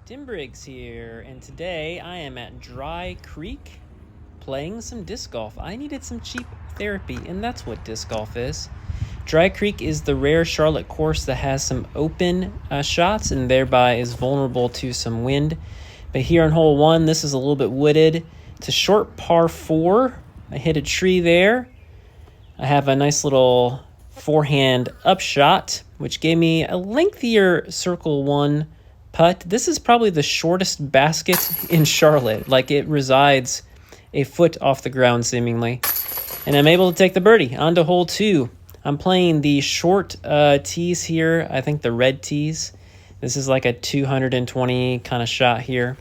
Tim Briggs here, and today I am at Dry Creek playing some disc golf. I needed some cheap therapy, and that's what disc golf is. Dry Creek is the rare Charlotte course that has some open shots and thereby is vulnerable to some wind. But here on hole 1, this is a little bit wooded. It's a short par 4. I hit a tree there. I have a nice little forehand upshot, which gave me a lengthier circle 1 putt. This is probably the shortest basket in Charlotte. Like, it resides a foot off the ground seemingly. And I'm able to take the birdie. On to hole 2. I'm playing the short tees here. I think the red tees. This is like a 220 kind of shot here.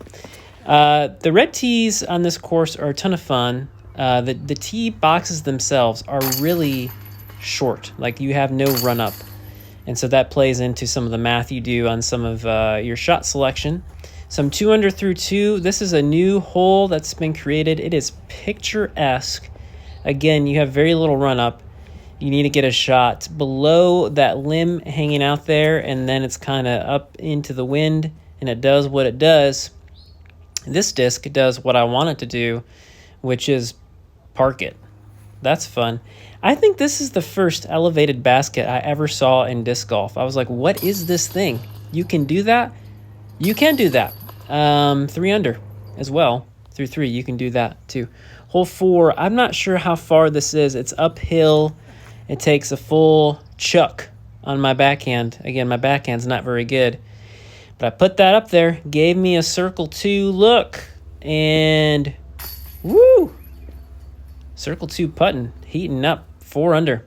The red tees on this course are a ton of fun. The tee boxes themselves are really short. Like, you have no run up. And so that plays into some of the math you do on some of your shot selection. So I'm 2 under through 2. This is a new hole that's been created. It is picturesque. Again, you have very little run up. You need to get a shot below that limb hanging out there, and then it's kind of up into the wind, and it does what it does. This disc does what I want it to do, which is park it. That's fun. I think this is the first elevated basket I ever saw in disc golf. I was like, what is this thing? You can do that? You can do that. 3 under as well. Through 3, you can do that too. Hole 4, I'm not sure how far this is. It's uphill. It takes a full chuck on my backhand. Again, my backhand's not very good. But I put that up there. Gave me a circle 2 look. And woo! Circle 2 putting. Heating up. 4 under.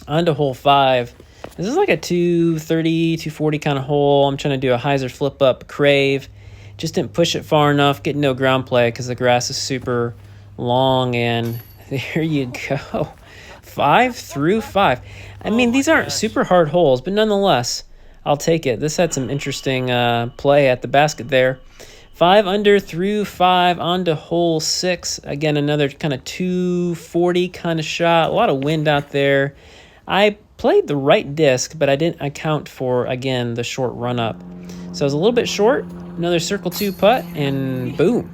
On to hole 5. This is like a 230, 240 kind of hole. I'm trying to do a hyzer flip up crave. Just didn't push it far enough. Getting no ground play because the grass is super long. And there you go. 5 through 5. I mean, these aren't super hard holes, but nonetheless, I'll take it. This had some interesting play at the basket there. 5 under through 5 onto hole 6. Again, another kind of 240 kind of shot. A lot of wind out there. I played the right disc, but I didn't account for, again, the short run up. So I was a little bit short. Another circle 2 putt, and boom.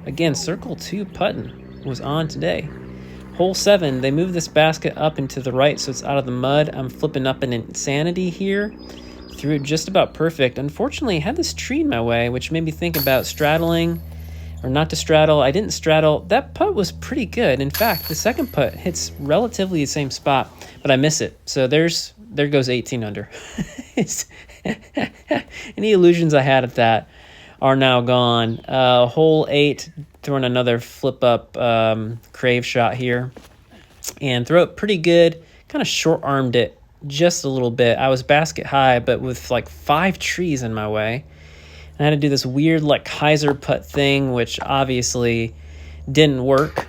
Again, circle 2 putting was on today. Hole 7, they move this basket up and to the right so it's out of the mud. I'm flipping up an insanity here. Threw it just about perfect. Unfortunately, I had this tree in my way, which made me think about straddling or not to straddle. I didn't straddle. That putt was pretty good. In fact, the second putt hits relatively the same spot, but I miss it. So there goes 18 under. Any illusions I had at that are now gone. Hole 8, throwing another flip up crave shot here. And throw it pretty good. Kind of short armed it just a little bit. I was basket high, but with like 5 trees in my way. And I had to do this weird like hyzer putt thing, which obviously didn't work,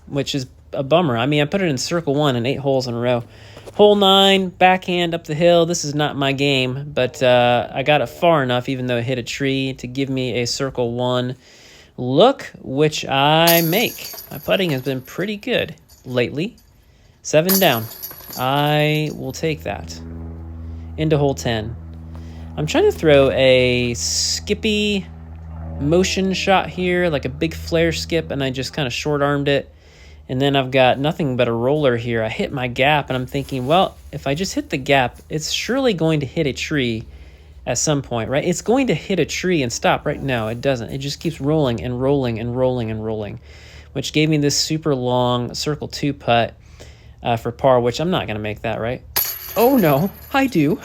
which is a bummer. I mean, I put it in circle 1 and 8 holes in a row. Hole 9, backhand up the hill. This is not my game, but I got it far enough, even though it hit a tree, to give me a circle 1 look, which I make. My putting has been pretty good lately. 7 down. I will take that. Into hole 10. I'm trying to throw a skippy motion shot here, like a big flare skip, and I just kind of short-armed it. And then I've got nothing but a roller here. I hit my gap, and I'm thinking, well, if I just hit the gap, it's surely going to hit a tree at some point, right? It's going to hit a tree and stop. Right now, it doesn't. It just keeps rolling and rolling and rolling and rolling, which gave me this super long circle 2 putt for par, which I'm not going to make that, right? Oh, no, I do.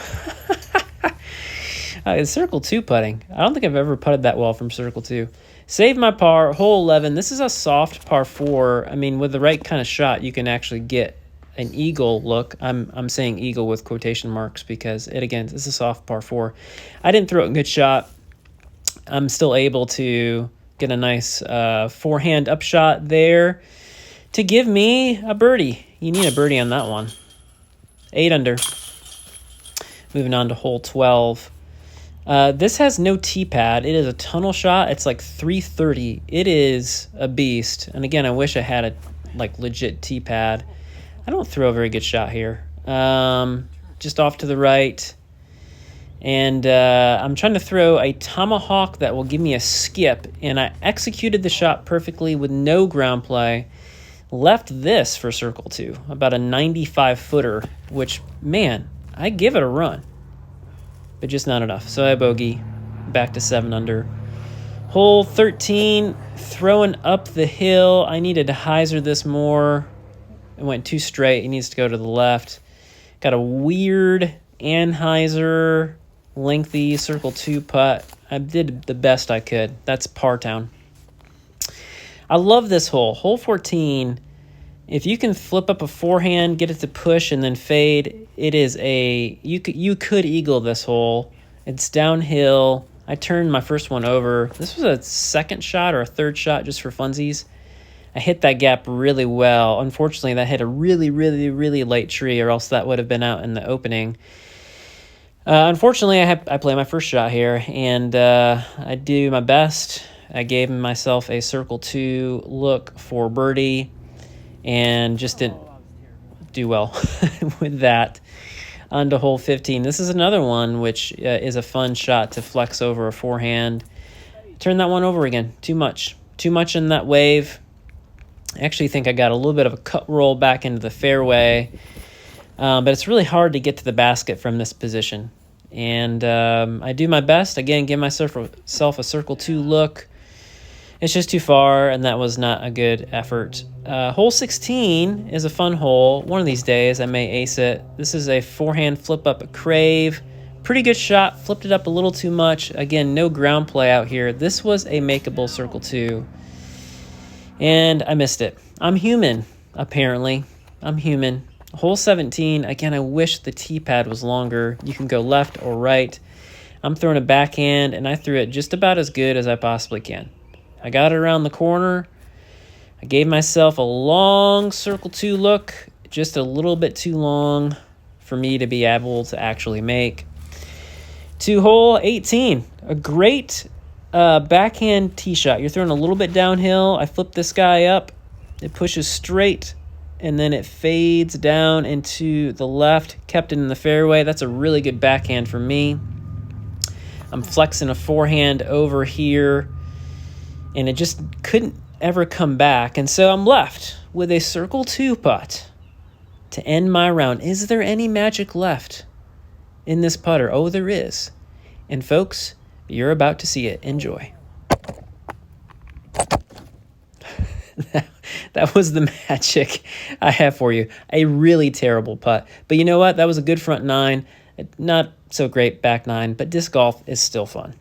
It's circle 2 putting. I don't think I've ever putted that well from circle 2. Save my par. Hole 11. This is a soft par 4. I mean, with the right kind of shot, you can actually get an eagle look. I'm saying eagle with quotation marks because it, again, is a soft par 4. I didn't throw a good shot. I'm still able to get a nice forehand upshot there to give me a birdie. You need a birdie on that one. 8 under. Moving on to hole 12. This has no tee pad. It is a tunnel shot. It's like 330. It is a beast. And again, I wish I had a like legit tee pad. I don't throw a very good shot here. Just off to the right. And I'm trying to throw a tomahawk that will give me a skip, and I executed the shot perfectly with no ground play. Left this for circle 2, about a 95-footer, which, man, I give it a run, but just not enough. So I bogey, back to 7 under. Hole 13, throwing up the hill. I needed to hyzer this more. It went too straight. It needs to go to the left. Got a weird anhyzer, lengthy circle 2 putt. I did the best I could. That's par town. I love this hole. Hole 14, if you can flip up a forehand, get it to push, and then fade, it is a... You could eagle this hole. It's downhill. I turned my first one over. This was a second shot or a third shot just for funsies. I hit that gap really well. Unfortunately, that hit a really, really, really late tree, or else that would have been out in the opening. Unfortunately, I play my first shot here, and I do my best. I gave myself a circle 2 look for birdie and just didn't do well with that. On to hole 15. This is another one which is a fun shot to flex over a forehand. Turn that one over again. Too much. Too much in that wave. I actually think I got a little bit of a cut roll back into the fairway. But it's really hard to get to the basket from this position. And I do my best. Again, give myself a circle 2 look. It's just too far, and that was not a good effort. Hole 16 is a fun hole. One of these days, I may ace it. This is a forehand flip-up crave. Pretty good shot. Flipped it up a little too much. Again, no ground play out here. This was a makeable circle 2. And I missed it. I'm human, apparently. I'm human. Hole 17, again, I wish the tee pad was longer. You can go left or right. I'm throwing a backhand, and I threw it just about as good as I possibly can. I got it around the corner. I gave myself a long circle 2 look, just a little bit too long for me to be able to actually make. To hole 18, a great backhand tee shot. You're throwing a little bit downhill. I flip this guy up. It pushes straight, and then it fades down into the left, kept it in the fairway. That's a really good backhand for me. I'm flexing a forehand over here, and it just couldn't ever come back. And so I'm left with a circle 2 putt to end my round. Is there any magic left in this putter? Oh, there is. And folks, you're about to see it. Enjoy. That was the magic I have for you. A really terrible putt. But you know what? That was a good front 9. Not so great back 9, but disc golf is still fun.